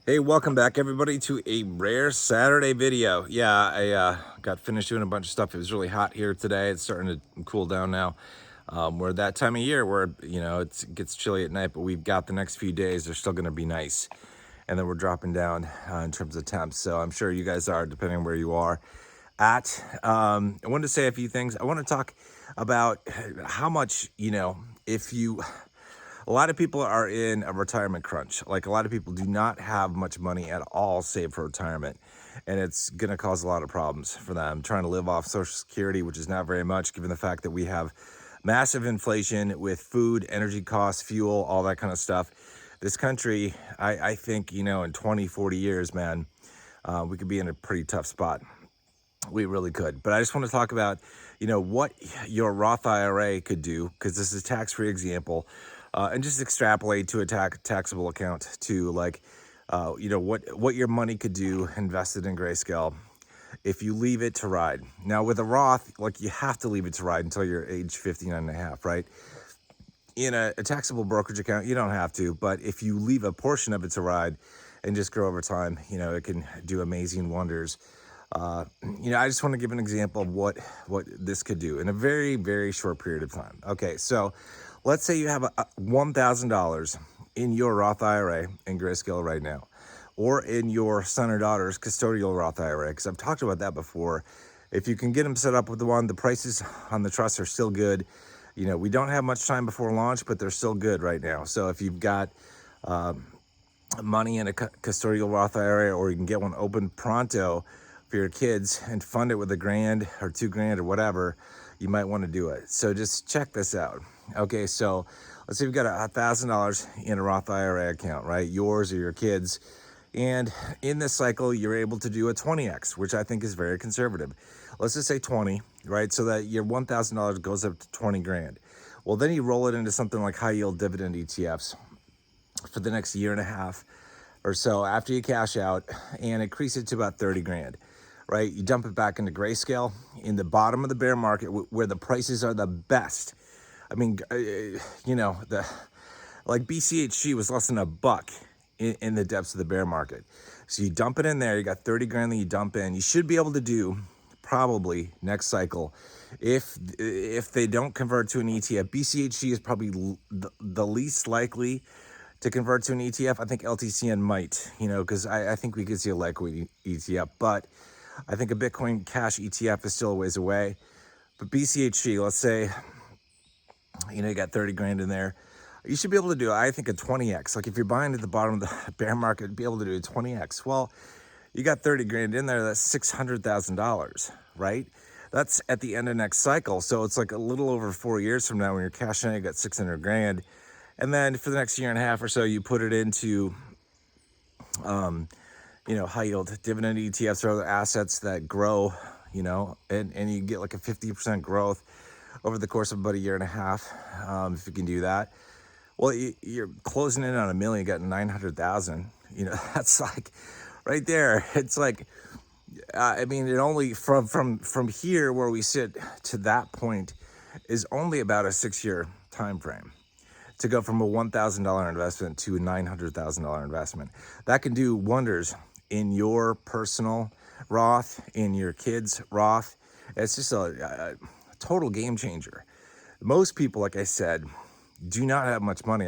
Hey, welcome back everybody to a rare Saturday video. Yeah, I got finished doing a bunch of stuff. It was really hot here today. It's starting to cool down now. We're that time of year where, it gets chilly at night, but we've got the next few days. They're still going to be nice. And then we're dropping down in terms of temps. So I'm sure you guys are, depending on where you are at. I wanted to say a few things. I want to talk about how much, if you a lot of people are in a retirement crunch. Like a lot of people do not have much money at all saved for retirement. And it's going to cause a lot of problems for them trying to live off Social Security, which is not very much given the fact that we have massive inflation with food, energy costs, fuel, all that kind of stuff. This country, I think, in 20, 40 years, man, we could be in a pretty tough spot. We really could. But I just want to talk about, what your Roth IRA could do, because this is a tax-free example, and just extrapolate to a taxable account to what your money could do invested in Grayscale if you leave it to ride. Now, with a Roth, like you have to leave it to ride until you're age 59 and a half, right? In a taxable brokerage account, you don't have to, but if you leave a portion of it to ride and just grow over time, it can do amazing wonders. I just want to give an example of what this could do in a very, very short period of time. Okay, so let's say you have $1,000 in your Roth IRA in Grayscale right now, or in your son or daughter's custodial Roth IRA, because I've talked about that before. If you can get them set up with the one, the prices on the trusts are still good. We don't have much time before launch, but they're still good right now. So if you've got money in a custodial Roth IRA, or you can get one open pronto for your kids and fund it with $1,000 or $2,000 or whatever, you might want to do it. So just check this out. Okay, so let's say you've got $1,000 in a Roth IRA account, right? Yours or your kids. And in this cycle, you're able to do a 20x, which I think is very conservative. Let's just say 20, right? So that your $1,000 goes up to 20 grand. Well, then you roll it into something like high yield dividend ETFs for the next year and a half or so after you cash out, and increase it to about 30 grand, right? You dump it back into Grayscale in the bottom of the bear market where the prices are the best. I mean, the like BCHG was less than $1 in the depths of the bear market. So you dump it in there, you got 30 grand that you dump in. You should be able to do probably next cycle. If they don't convert to an ETF, BCHG is probably the least likely to convert to an ETF. I think LTCN might, because I think we could see a Litecoin ETF, but I think a Bitcoin Cash ETF is still a ways away. But BCHG, let's say, you got 30 grand in there. You should be able to do, I think, a 20x. Like if you're buying at the bottom of the bear market, be able to do a 20x. Well, you got 30 grand in there, that's $600,000, right? That's at the end of next cycle. So it's like a little over 4 years from now when you're cashing out, you got 600 grand. And then for the next year and a half or so, you put it into, high yield dividend ETFs or other assets that grow, and you get like a 50% growth over the course of about a year and a half, if you can do that. Well, you're closing in on $1 million, you got 900,000. That's like right there. It's like, it only from here where we sit to that point is only about a 6-year time frame to go from a $1,000 investment to a $900,000 investment. That can do wonders in your personal Roth, in your kids' Roth. It's just a total game changer. Most people, like I said, do not have much money.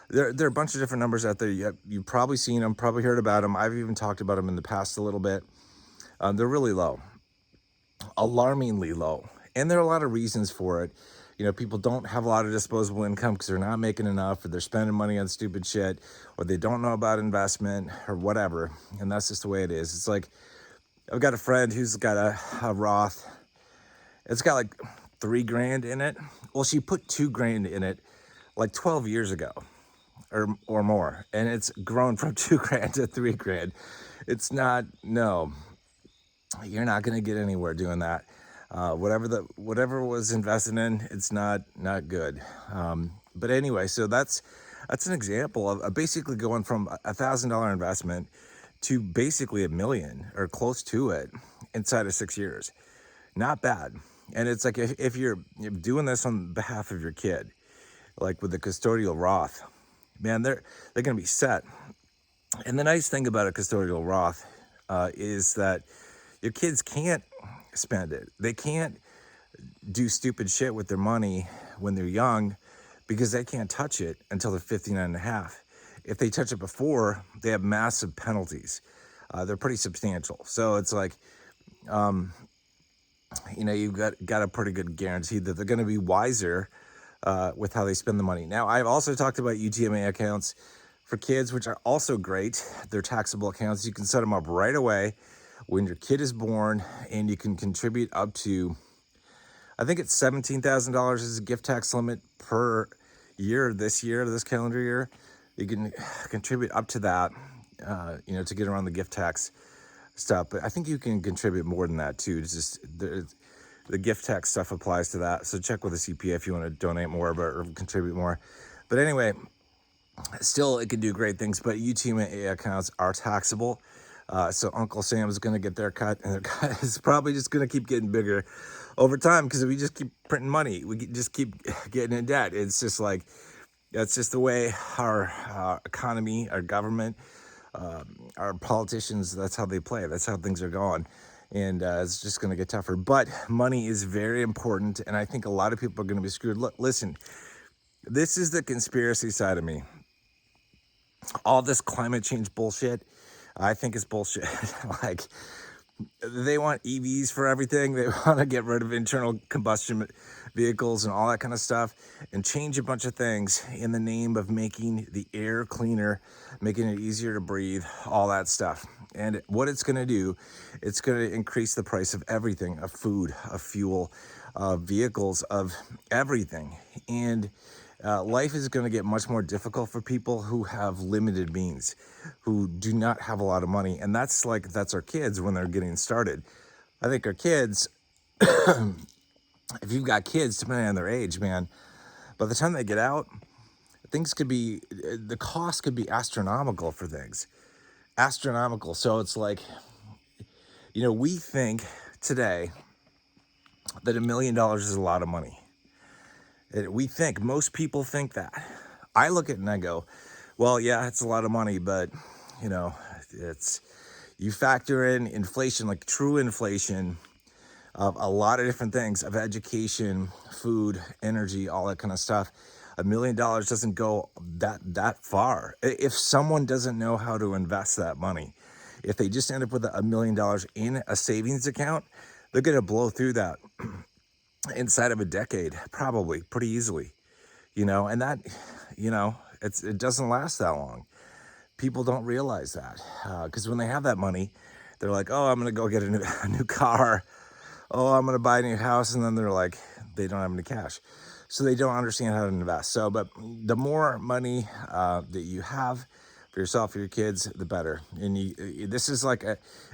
There are a bunch of different numbers out there. You've probably seen them, probably heard about them. I've even talked about them in the past a little bit. They're really low, alarmingly low. And there are a lot of reasons for it. People don't have a lot of disposable income because they're not making enough, or they're spending money on stupid shit, or they don't know about investment or whatever. And that's just the way it is. It's like, I've got a friend who's got a Roth. It's got like 3 grand in it. Well, she put 2 grand in it like 12 years ago or more. And it's grown from 2 grand to 3 grand. It's not, no, you're not going to get anywhere doing that. Whatever was invested in, it's not good. But anyway, so that's an example of basically going from $1,000 investment to basically $1 million or close to it inside of 6 years. Not bad. And it's like if you're doing this on behalf of your kid, like with the custodial Roth, man, they're going to be set And the nice thing about a custodial Roth is that your kids can't spend it. They can't do stupid shit with their money when they're young because they can't touch it until they're 59 and a half. If they touch it before, they have massive penalties. They're pretty substantial. So it's like, you've got a pretty good guarantee that they're going to be wiser with how they spend the money. Now, I've also talked about UTMA accounts for kids, which are also great. They're taxable accounts. You can set them up right away when your kid is born, and you can contribute up to, I think it's $17,000 is a gift tax limit per year this calendar year. You can contribute up to that, to get around the gift tax stuff. But I think you can contribute more than that too. It's just the gift tax stuff applies to that. So check with a CPA if you want to donate more or contribute more. But anyway, still it can do great things. But UTMA accounts are taxable. So Uncle Sam is going to get their cut, and their cut is probably just going to keep getting bigger over time because we just keep printing money. We just keep getting in debt. It's just like, that's just the way our economy, our government, our politicians, that's how they play. That's how things are going. And it's just going to get tougher. But money is very important, and I think a lot of people are going to be screwed. Look, listen, this is the conspiracy side of me. All this climate change bullshit, I think is bullshit. Like, they want EVs for everything. They want to get rid of internal combustion vehicles and all that kind of stuff and change a bunch of things in the name of making the air cleaner, making it easier to breathe, all that stuff. And what it's going to do, it's going to increase the price of everything, of food, of fuel, of vehicles, of everything. And life is going to get much more difficult for people who have limited means, who do not have a lot of money. And that's our kids when they're getting started. I think our kids, if you've got kids, depending on their age, man, by the time they get out, the cost could be astronomical for things. Astronomical. So it's like, we think today that $1 million is a lot of money. Most people think that. I look at it and I go, well, yeah, it's a lot of money, but you factor in inflation, like true inflation of a lot of different things, of education, food, energy, all that kind of stuff. $1 million doesn't go that far. If someone doesn't know how to invest that money, if they just end up with $1 million in a savings account, they're going to blow through that inside of a decade, probably pretty easily, and that, it doesn't last that long. People don't realize that because when they have that money, they're like, oh, I'm going to go get a new car. Oh, I'm going to buy a new house. And then they're like, they don't have any cash. So they don't understand how to invest. So, but the more money that you have for yourself, for your kids, the better. And this is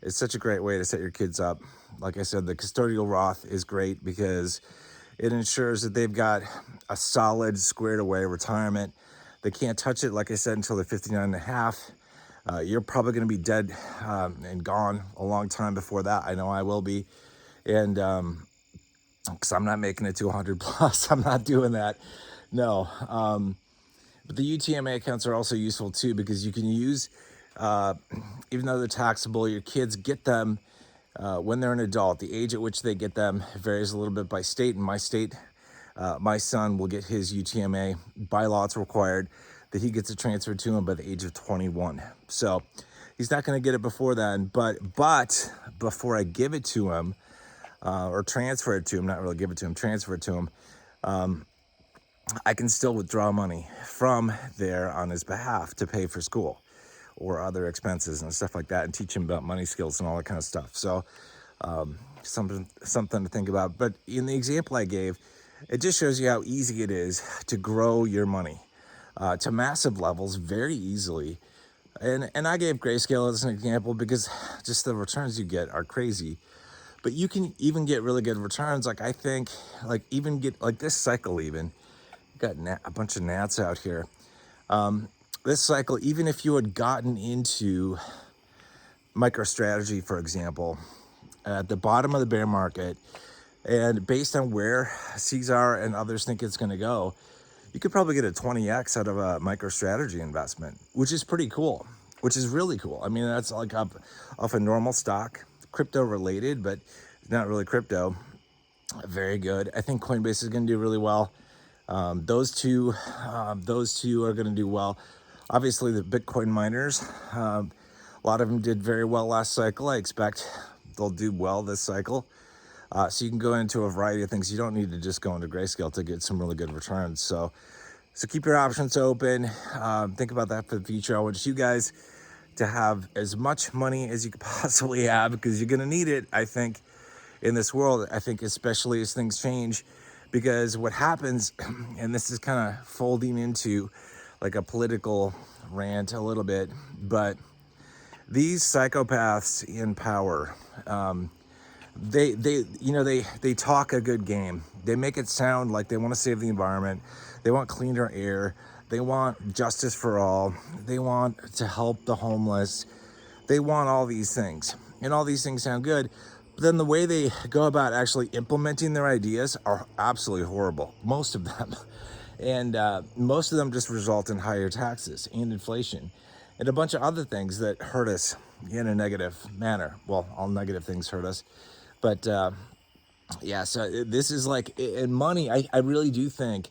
it's such a great way to set your kids up. Like I said, the custodial Roth is great because it ensures that they've got a solid, squared away retirement. They can't touch it, like I said, until they're 59 and a half. You're probably going to be dead and gone a long time before that. I know I will be. And because I'm not making it to 100 plus, I'm not doing that. No. But the UTMA accounts are also useful too because you can use, even though they're taxable, your kids get them when they're an adult. The age at which they get them varies a little bit by state. In my state, my son will get his UTMA. By law, it's required that he gets it transferred to him by the age of 21. So he's not going to get it before then. But before I give it to him, or transfer it to him, not really give it to him, transfer it to him, I can still withdraw money from there on his behalf to pay for school or other expenses and stuff like that, and teach him about money skills and all that kind of stuff. So something to think about. But in the example I gave, it just shows you how easy it is to grow your money to massive levels very easily. And I gave Grayscale as an example because just the returns you get are crazy. But you can even get really good returns. Like I think, even get this cycle even. Got a bunch of gnats out here. This cycle, even if you had gotten into MicroStrategy, for example, at the bottom of the bear market, and based on where Caesar and others think it's going to go, you could probably get a 20x out of a MicroStrategy investment, which is pretty cool. which is really cool. I mean, that's like up off a normal stock, crypto related, but not really crypto. Very good. I think Coinbase is going to do really well. Those two are going to do well. Obviously, the Bitcoin miners, a lot of them did very well last cycle. I expect they'll do well this cycle. So you can go into a variety of things. You don't need to just go into Grayscale to get some really good returns. So keep your options open. Think about that for the future. I want you guys to have as much money as you could possibly have, because you're going to need it, I think, in this world. I think especially as things change, because what happens, and this is kind of folding into like a political rant a little bit, but these psychopaths in power, they talk a good game. They make it sound like they want to save the environment. They want cleaner air. They want justice for all. They want to help the homeless. They want all these things. And all these things sound good. But then the way they go about actually implementing their ideas are absolutely horrible. Most of them. And most of them just result in higher taxes and inflation and a bunch of other things that hurt us in a negative manner. Well, all negative things hurt us. But yeah, so this is like, in money, I really do think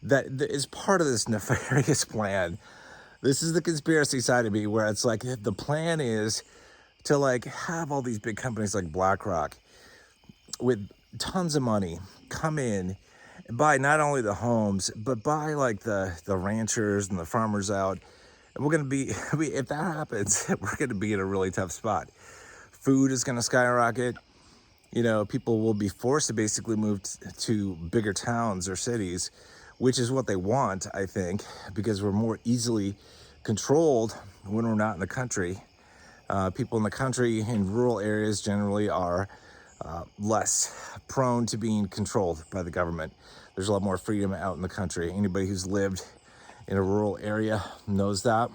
that is part of this nefarious plan. This is the conspiracy side of me, where it's like the plan is to like have all these big companies like BlackRock with tons of money come in and buy not only the homes, but buy like the ranchers and the farmers out. And we're going to be, if that happens, we're going to be in a really tough spot. Food is going to skyrocket. You know, people will be forced to basically move to bigger towns or cities, which is what they want, I think, because we're more easily controlled when we're not in the country. People in the country, in rural areas, generally are less prone to being controlled by the government. There's a lot more freedom out in the country. Anybody who's lived in a rural area knows that.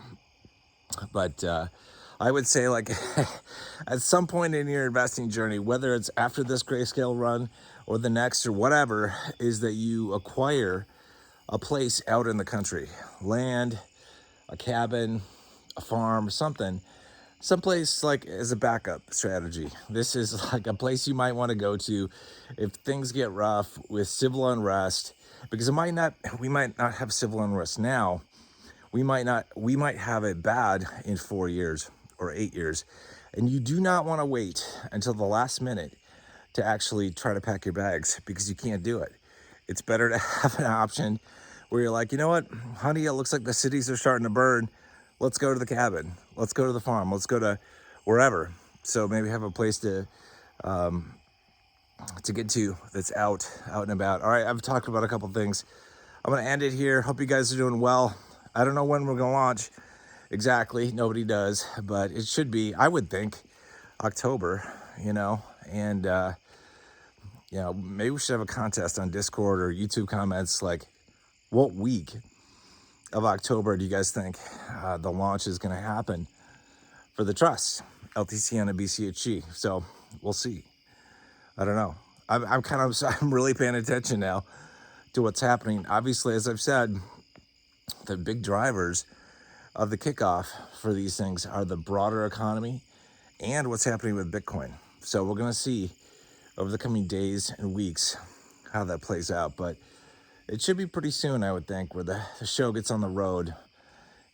But I would say, like, at some point in your investing journey, whether it's after this Grayscale run or the next or whatever, is that you acquire a place out in the country, land, a cabin, a farm, something, someplace like as a backup strategy. This is like a place you might want to go to if things get rough with civil unrest, because we might not have civil unrest now. We might have it bad in 4 years or 8 years. And you do not want to wait until the last minute to actually try to pack your bags, because you can't do it. It's better to have an option where you're like, you know what, honey, it looks like the cities are starting to burn. Let's go to the cabin. Let's go to the farm. Let's go to wherever. So maybe have a place to get to that's out and about. All right, I've talked about a couple things. I'm going to end it here. Hope you guys are doing well. I don't know when we're going to launch exactly. Nobody does, but it should be, I would think, October, and maybe we should have a contest on Discord or YouTube comments, like, what week of October do you guys think the launch is going to happen for the trust, LTC and a BCHG? So we'll see. I don't know. I'm really paying attention now to what's happening. Obviously, as I've said, the big drivers of the kickoff for these things are the broader economy and what's happening with Bitcoin. So we're going to see over the coming days and weeks how that plays out. But it should be pretty soon, I would think, where the show gets on the road,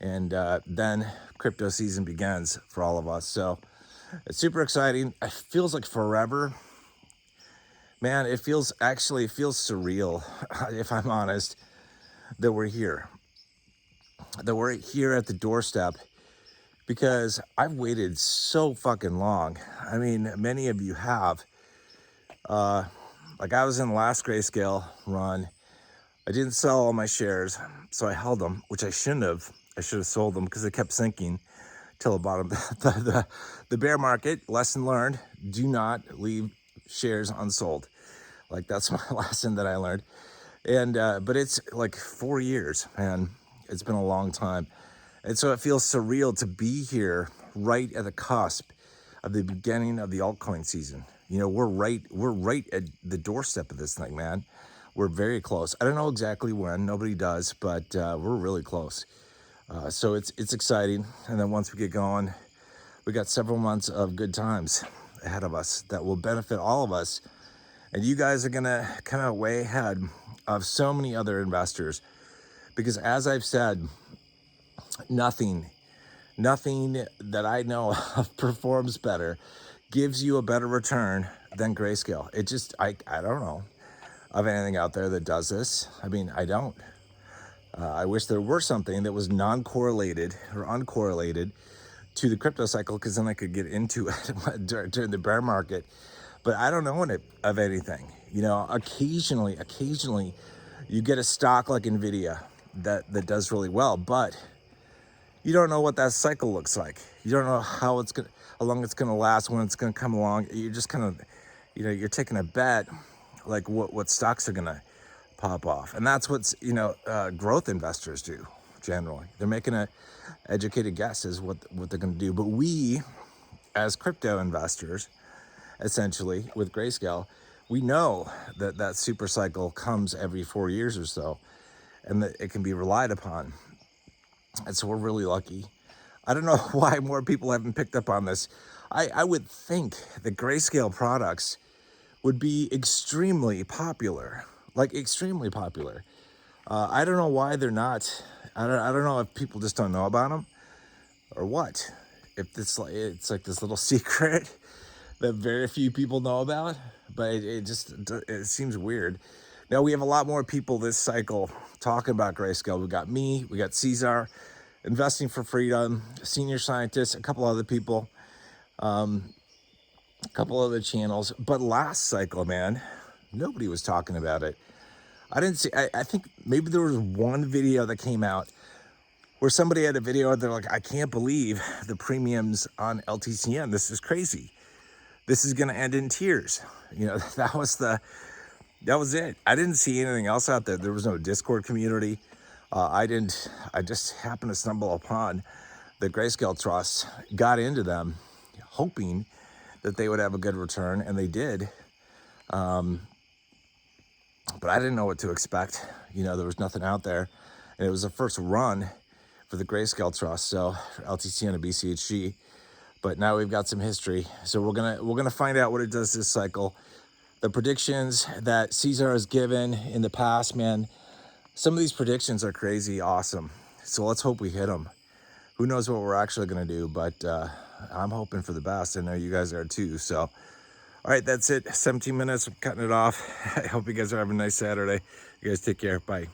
and then crypto season begins for all of us. So it's super exciting. It feels like forever. Man, it feels surreal, if I'm honest, that we're here. That we're here at the doorstep, because I've waited so fucking long. I mean, many of you have. Like, I was in the last Grayscale run. I didn't sell all my shares, so I held them, which I shouldn't have. I should have sold them because they kept sinking till the bottom. The bear market, lesson learned, do not leave shares unsold. Like, that's my lesson that I learned. And but it's like 4 years, man. It's been a long time. And so it feels surreal to be here right at the cusp of the beginning of the altcoin season. We're right at the doorstep of this thing, man. We're very close. I don't know exactly when, nobody does, but we're really close. So it's exciting. And then once we get going, we got several months of good times ahead of us that will benefit all of us. And you guys are gonna kind of way ahead of so many other investors because, as I've said, nothing that I know of performs better, gives you a better return than Grayscale. It just, I don't know of anything out there that does this. I mean, I don't. I wish there were something that was non-correlated or uncorrelated to the crypto cycle, because then I could get into it during the bear market. But I don't know of anything. You know, occasionally, you get a stock like Nvidia that does really well, but you don't know what that cycle looks like. You don't know how long it's gonna last, when it's gonna come along. You're just kind of, you know, you're taking a bet, like what stocks are gonna pop off, and that's what's, you know, growth investors do generally. They're making a educated guess as what they're gonna do. But we, as crypto investors, essentially with Grayscale, we know that super cycle comes every 4 years or so, and that it can be relied upon. And so we're really lucky. I don't know why more people haven't picked up on this. I would think that Grayscale products would be extremely popular, like extremely popular. I don't know why they're not. I don't know if people just don't know about them or what. If it's like this little secret that very few people know about, but it seems weird. Now we have a lot more people this cycle talking about Grayscale. We got me, we got Caesar, Investing for Freedom, Senior Scientist, a couple other people, a couple other channels. But last cycle, man, nobody was talking about it. I didn't see. I think maybe there was one video that came out where somebody had a video. They're like, I can't believe the premiums on LTCM. This is crazy. This is gonna end in tears. You know, that was it. I didn't see anything else out there. There was no Discord community. I just happened to stumble upon the Grayscale Trust, got into them, hoping that they would have a good return, and they did. But I didn't know what to expect. You know, there was nothing out there, and it was the first run for the Grayscale Trust, so LTCM and BCHG. But now we've got some history, so we're gonna find out what it does this cycle. The predictions that Caesar has given in the past, man, some of these predictions are crazy awesome. So let's hope we hit them. Who knows what we're actually gonna do, but I'm hoping for the best. I know you guys are too. So, all right, that's it. 17 minutes, I'm cutting it off. I hope you guys are having a nice Saturday. You guys take care. Bye.